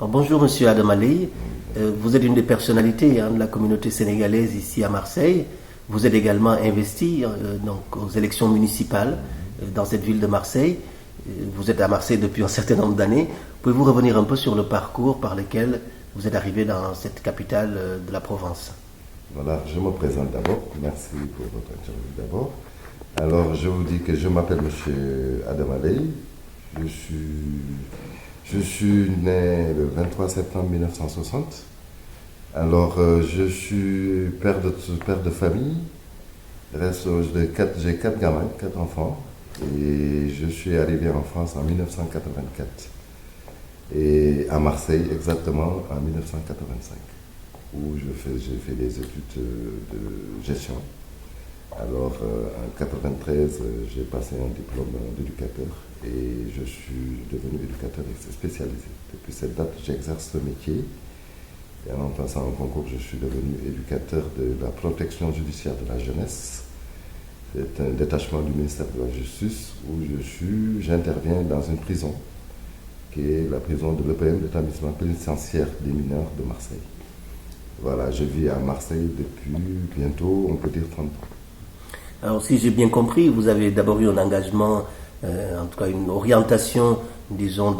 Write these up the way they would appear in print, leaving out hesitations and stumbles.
Alors, bonjour Monsieur Adam Aley. Vous êtes une des personnalités de la communauté sénégalaise ici à Marseille. Vous êtes également investi donc, aux élections municipales dans cette ville de Marseille. Vous êtes à Marseille depuis un certain nombre d'années. Pouvez-vous revenir un peu sur le parcours par lequel vous êtes arrivé dans cette capitale de la Provence? Voilà, je me présente d'abord. Merci pour votre interview d'abord. Alors, je vous dis que je m'appelle Monsieur Adam Aley. Je suis né le 23 septembre 1960. Alors, je suis père de famille. J'ai 4 gamins, 4 enfants. Et je suis arrivé en France en 1984. Et à Marseille, exactement en 1985, où j'ai fait des études de gestion. Alors, en 1993, j'ai passé un diplôme d'éducateur et je suis devenu éducateur spécialisé. Depuis cette date, j'exerce ce métier. Et en passant au concours, je suis devenu éducateur de la protection judiciaire de la jeunesse. C'est un détachement du ministère de la Justice où j'interviens dans une prison, qui est la prison de l'EPM, l'établissement pénitentiaire des mineurs de Marseille. Voilà, je vis à Marseille depuis bientôt, on peut dire 30 ans. Alors, si j'ai bien compris, vous avez d'abord eu un engagement, en tout cas une orientation, disons,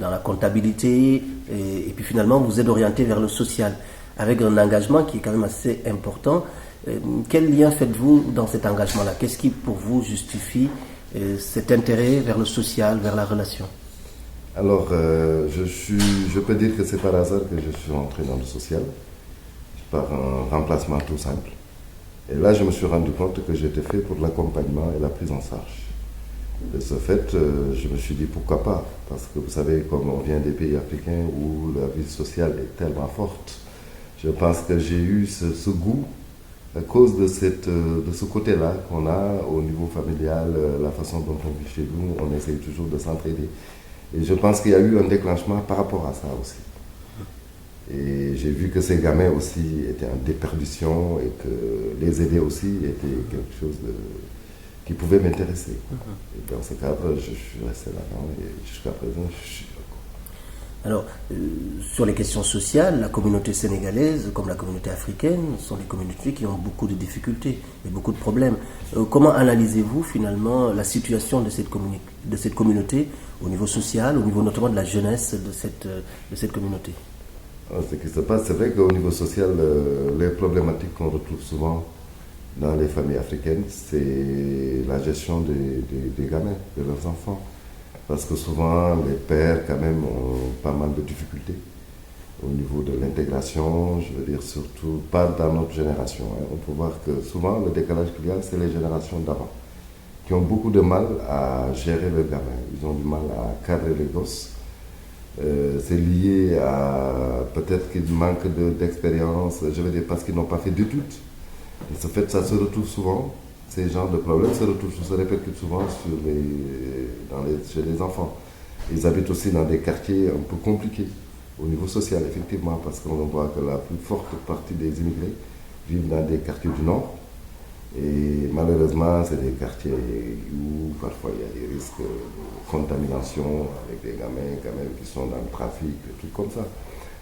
dans la comptabilité, et puis finalement, vous êtes orienté vers le social, avec un engagement qui est quand même assez important. Quel lien faites-vous dans cet engagement-là? Qu'est-ce qui, pour vous, justifie cet intérêt vers le social, vers la relation? Alors, je peux dire que c'est par hasard que je suis entré dans le social, par un remplacement tout simple. Et là, je me suis rendu compte que j'étais fait pour l'accompagnement et la prise en charge. De ce fait, je me suis dit pourquoi pas, parce que vous savez, comme on vient des pays africains où la vie sociale est tellement forte, je pense que j'ai eu ce goût à cause de ce côté-là qu'on a au niveau familial, la façon dont on vit chez nous, on essaye toujours de s'entraider. Et je pense qu'il y a eu un déclenchement par rapport à ça aussi. Et j'ai vu que ces gamins aussi étaient en déperdition et que les aider aussi était quelque chose qui pouvait m'intéresser. Et dans ce cadre, je suis resté là-dedans et jusqu'à présent, je suis là. Alors, sur les questions sociales, la communauté sénégalaise, comme la communauté africaine, sont des communautés qui ont beaucoup de difficultés et beaucoup de problèmes. Comment analysez-vous finalement la situation de cette communauté au niveau social, au niveau notamment de la jeunesse de cette communauté? Ce qui se passe, c'est vrai qu'au niveau social, les problématiques qu'on retrouve souvent dans les familles africaines, c'est la gestion des gamins, de leurs enfants. Parce que souvent, les pères, quand même, ont pas mal de difficultés au niveau de l'intégration, je veux dire surtout pas dans notre génération. On peut voir que souvent, le décalage qu'il y a, c'est les générations d'avant, qui ont beaucoup de mal à gérer leurs gamins. Ils ont du mal à cadrer les gosses. C'est lié à peut-être qu'ils manquent d'expérience, je veux dire parce qu'ils n'ont pas fait d'études. De ce fait, ça se retrouve souvent, ces genres de problèmes se répercutent souvent chez les enfants. Ils habitent aussi dans des quartiers un peu compliqués au niveau social, effectivement, parce qu'on voit que la plus forte partie des immigrés vivent dans des quartiers du Nord. Et malheureusement, c'est des quartiers où parfois il y a des risques de contamination avec des gamins quand même qui sont dans le trafic, des trucs comme ça.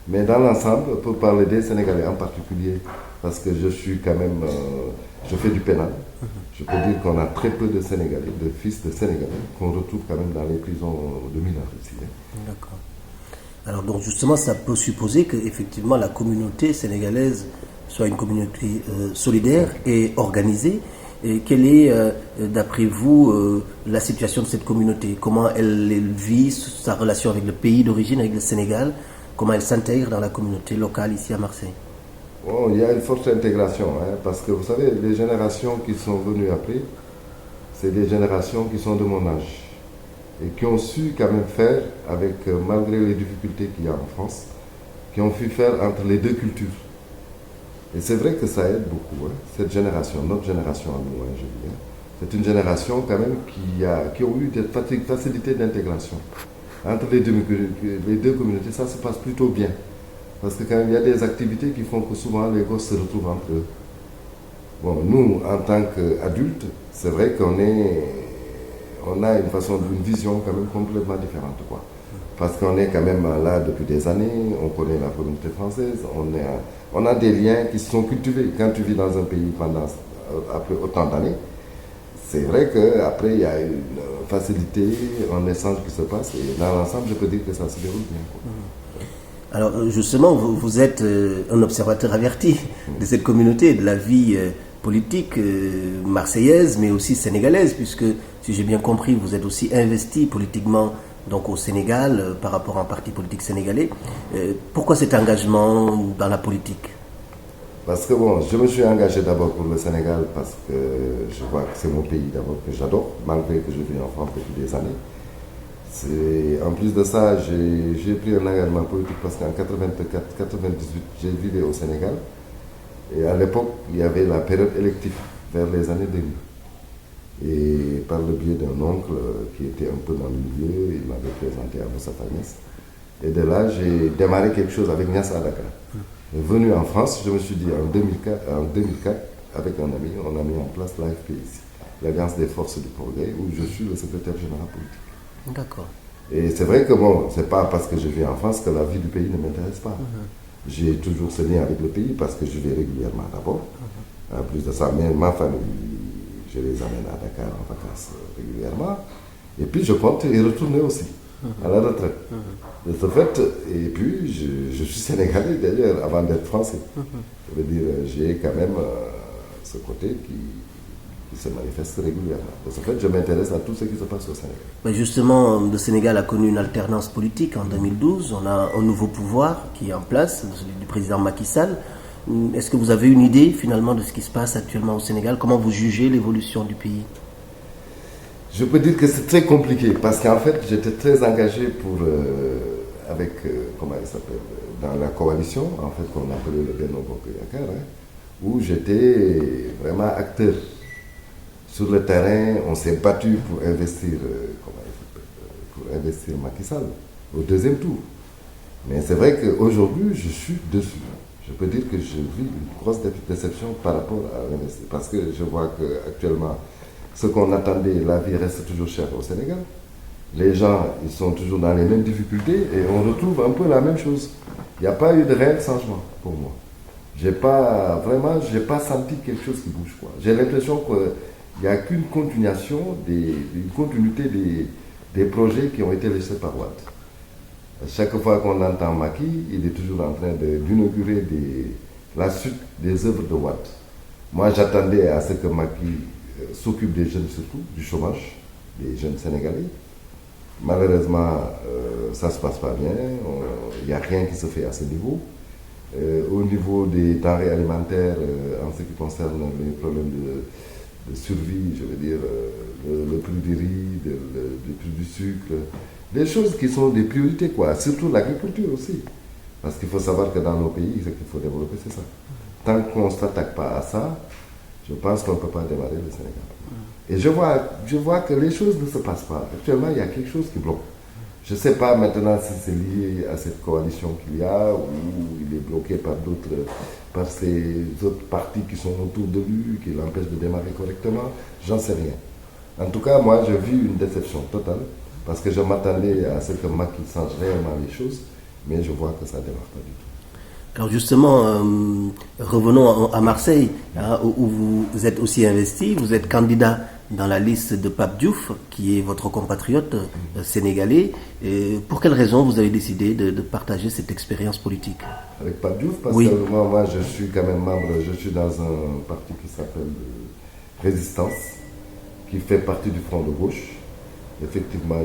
Mais dans l'ensemble, pour parler des Sénégalais en particulier, parce que je suis quand même, je fais du pénal, je peux dire qu'on a très peu de Sénégalais, de fils de Sénégalais, qu'on retrouve quand même dans les prisons de mineurs ici. D'accord. Alors donc justement, ça peut supposer qu'effectivement la communauté sénégalaise soit une communauté solidaire et organisée. Et quelle est, d'après vous, la situation de cette communauté? Comment elle vit sa relation avec le pays d'origine, avec le Sénégal? Comment elle s'intègre dans la communauté locale ici à Marseille? Bon, il y a une forte intégration, parce que vous savez, les générations qui sont venues après, c'est des générations qui sont de mon âge et qui ont su quand même faire, avec malgré les difficultés qu'il y a en France, qui ont su faire entre les deux cultures. Et c'est vrai que ça aide beaucoup, cette génération, notre génération à nous, je dis. C'est une génération quand même qui ont eu des facilités d'intégration. Entre les deux communautés, ça se passe plutôt bien. Parce que quand même, il y a des activités qui font que souvent les gosses se retrouvent entre eux. Bon, nous, en tant qu'adultes, c'est vrai qu'on est on a une vision quand même complètement différente, quoi. Parce qu'on est quand même là depuis des années, on connaît la communauté française, on a des liens qui se sont cultivés. Quand tu vis dans un pays après autant d'années, c'est vrai qu'après, il y a une facilité, un échange qui se passe, et dans l'ensemble, je peux dire que ça se déroule bien, quoi. Alors justement, vous êtes un observateur averti de cette communauté, de la vie politique marseillaise, mais aussi sénégalaise, puisque, si j'ai bien compris, vous êtes aussi investi politiquement donc au Sénégal par rapport à un parti politique sénégalais. Pourquoi cet engagement dans la politique? Parce que bon, je me suis engagé d'abord pour le Sénégal parce que je vois que c'est mon pays d'abord que j'adore, malgré que je vis en France depuis des années. En plus de ça, j'ai pris un engagement politique parce qu'en 84-98, j'ai vécu au Sénégal. Et à l'époque, il y avait la période élective vers les années 2000. Et par le biais d'un oncle qui était un peu dans le milieu, il m'avait présenté à Moussa Niasse. Et de là, j'ai démarré quelque chose avec Niasse à Dakar. Venu en France, je me suis dit en 2004, avec un ami, on a mis en place l'AFPIC, l'Alliance des forces du progrès, où je suis le secrétaire général politique. D'accord. Et c'est vrai que bon, c'est pas parce que je vis en France que la vie du pays ne m'intéresse pas. J'ai toujours ce lien avec le pays parce que je vais régulièrement d'abord. En plus de ça, mais ma famille, je les amène à Dakar en vacances régulièrement. Et puis je compte y retourner aussi, à la retraite. De ce fait, et puis je suis sénégalais d'ailleurs avant d'être français. Je veux dire, j'ai quand même ce côté qui se manifeste régulièrement. De ce fait, je m'intéresse à tout ce qui se passe au Sénégal. Mais justement, le Sénégal a connu une alternance politique en 2012. On a un nouveau pouvoir qui est en place, celui du président Macky Sall. Est-ce que vous avez une idée finalement de ce qui se passe actuellement au Sénégal? Comment vous jugez l'évolution du pays? Je peux dire que c'est très compliqué parce qu'en fait, j'étais très engagé avec, comment il s'appelle, dans la coalition, en fait, qu'on appelait le Benno Bokk Yakaar, où j'étais vraiment acteur. Sur le terrain, on s'est battu pour investir, Macky Sall au deuxième tour. Mais c'est vrai qu'aujourd'hui, je suis dessus. Je peux dire que je vis une grosse déception par rapport à l'investissement. Parce que je vois qu'actuellement, ce qu'on attendait, la vie reste toujours chère au Sénégal. Les gens, ils sont toujours dans les mêmes difficultés et on retrouve un peu la même chose. Il n'y a pas eu de réel changement pour moi. J'ai pas senti quelque chose qui bouge, quoi. J'ai l'impression qu'il n'y a qu'une continuité des projets qui ont été laissés par Wade. Chaque fois qu'on entend Macky, il est toujours en train d'inaugurer la suite des œuvres de Wade. Moi, j'attendais à ce que Macky s'occupe des jeunes surtout, du chômage, des jeunes Sénégalais. Malheureusement, ça ne se passe pas bien, il n'y a rien qui se fait à ce niveau. Au niveau des denrées alimentaires, en ce qui concerne les problèmes de survie, je veux dire, le prix du riz, le prix du sucre, des choses qui sont des priorités, quoi. Surtout l'agriculture aussi. Parce qu'il faut savoir que dans nos pays, ce qu'il faut développer, c'est ça. Tant qu'on ne s'attaque pas à ça, je pense qu'on ne peut pas démarrer le Sénégal. Et je vois que les choses ne se passent pas. Actuellement, il y a quelque chose qui bloque. Je ne sais pas maintenant si c'est lié à cette coalition qu'il y a ou il est bloqué par ces autres partis qui sont autour de lui, qui l'empêchent de démarrer correctement. J'en sais rien. En tout cas, moi, je vis une déception totale parce que je m'attendais à ce que Macky change réellement les choses, mais je vois que ça ne démarre pas du tout. Alors justement, revenons à Marseille, où vous êtes aussi investi. Vous êtes candidat dans la liste de Pape Diouf, qui est votre compatriote sénégalais. Et pour quelle raison vous avez décidé de partager cette expérience politique? Avec Pape Diouf, parce que moi, je suis quand même membre, je suis dans un parti qui s'appelle Résistance, qui fait partie du Front de gauche. Effectivement,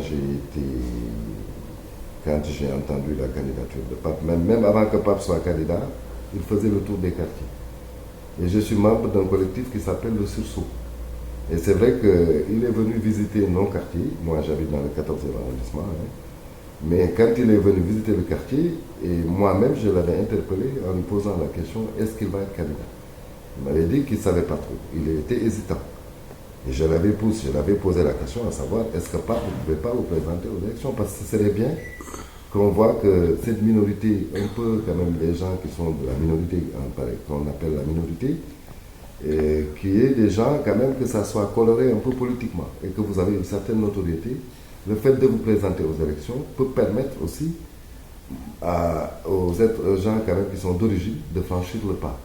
quand j'ai entendu la candidature de Pape, même avant que Pape soit candidat, il faisait le tour des quartiers. Et je suis membre d'un collectif qui s'appelle le Sursaut. Et c'est vrai qu'il est venu visiter nos quartiers. Moi, j'habite dans le 14e arrondissement. Mais quand il est venu visiter le quartier, et moi-même, je l'avais interpellé en lui posant la question, est-ce qu'il va être candidat? Il m'avait dit qu'il ne savait pas trop. Il était hésitant. Et je l'avais posé la question à savoir, est-ce que Pape ne pouvait pas vous présenter aux élections? Parce que ce serait bien qu'on voit que cette minorité, un peu quand même les gens qui sont de la minorité, qu'on appelle la minorité, et qu'il y ait des gens quand même que ça soit coloré un peu politiquement et que vous avez une certaine notoriété. Le fait de vous présenter aux élections peut permettre aussi aux gens quand même qui sont d'origine de franchir le pas.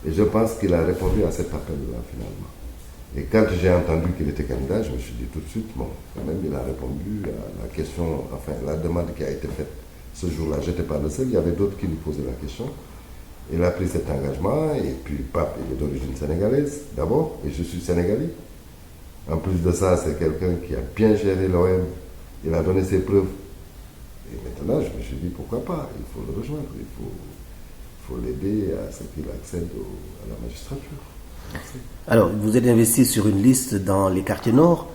Et je pense qu'il a répondu à cet appel-là finalement. Et quand j'ai entendu qu'il était candidat, je me suis dit tout de suite, bon, quand même, il a répondu à la question, enfin, la demande qui a été faite ce jour-là. Je n'étais pas le seul, il y avait d'autres qui lui posaient la question. Il a pris cet engagement, et puis Pape, il est d'origine sénégalaise, d'abord, et je suis sénégalais. En plus de ça, c'est quelqu'un qui a bien géré l'OM, il a donné ses preuves. Et maintenant, je me suis dit, pourquoi pas, il faut le rejoindre, il faut l'aider à ce qu'il accède à la magistrature. Merci. Alors, vous êtes investi sur une liste dans les quartiers nord,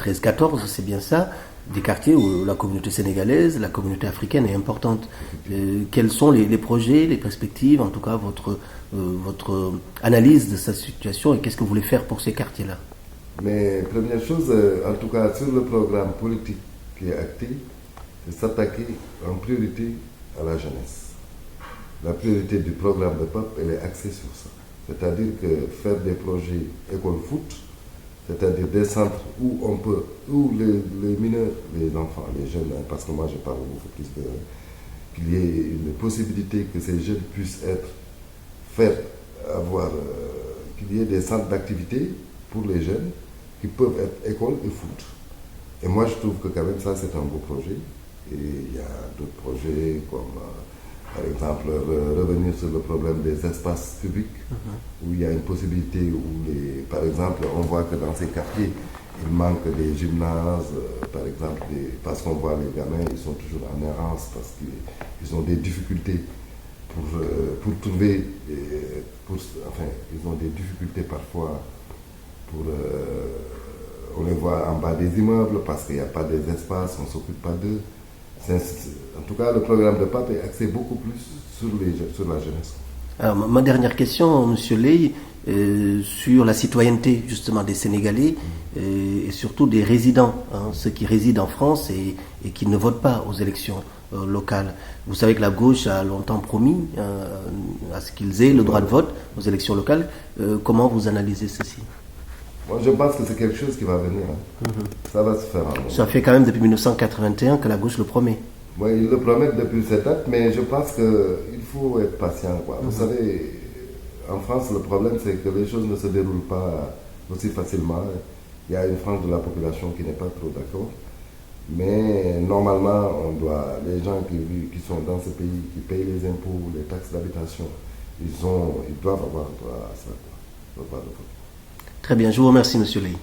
13-14, c'est bien ça, des quartiers où la communauté sénégalaise, la communauté africaine est importante. Quels sont les projets, les perspectives, en tout cas votre analyse de cette situation et qu'est-ce que vous voulez faire pour ces quartiers-là? Mais première chose, en tout cas sur le programme politique qui est acté, c'est s'attaquer en priorité à la jeunesse. La priorité du programme de Pape, elle est axée sur ça. C'est-à-dire que faire des projets école foot, c'est-à-dire des centres où on peut, où les mineurs, les enfants, les jeunes, parce que moi je parle beaucoup plus de qu'il y ait une possibilité que ces jeunes puissent qu'il y ait des centres d'activité pour les jeunes qui peuvent être école et foot. Et moi je trouve que quand même ça c'est un beau projet. Et il y a d'autres projets comme par exemple revenir sur le problème des espaces publics où il y a une possibilité où par exemple on voit que dans ces quartiers il manque des gymnases par exemple parce qu'on voit les gamins ils sont toujours en errance parce qu'ils ont des difficultés pour trouver ils ont des difficultés parfois on les voit en bas des immeubles parce qu'il n'y a pas des espaces, on ne s'occupe pas d'eux. En tout cas, le programme de Pape est axé beaucoup plus sur la jeunesse. Alors, ma dernière question, M. Ley, sur la citoyenneté justement des Sénégalais et surtout des résidents, ceux qui résident en France et qui ne votent pas aux élections locales. Vous savez que la gauche a longtemps promis à ce qu'ils aient le droit de vote aux élections locales. Comment vous analysez ceci? Moi, je pense que c'est quelque chose qui va venir. Ça va se faire. Ça fait quand même depuis 1981 que la gauche le promet. Oui, ils le promettent depuis cette date, mais je pense qu'il faut être patient. Vous savez, en France, le problème, c'est que les choses ne se déroulent pas aussi facilement. Il y a une frange de la population qui n'est pas trop d'accord. Mais normalement, les gens qui sont dans ce pays, qui payent les impôts, les taxes d'habitation, ils doivent avoir droit à ça. Très bien, je vous remercie, M. Ley.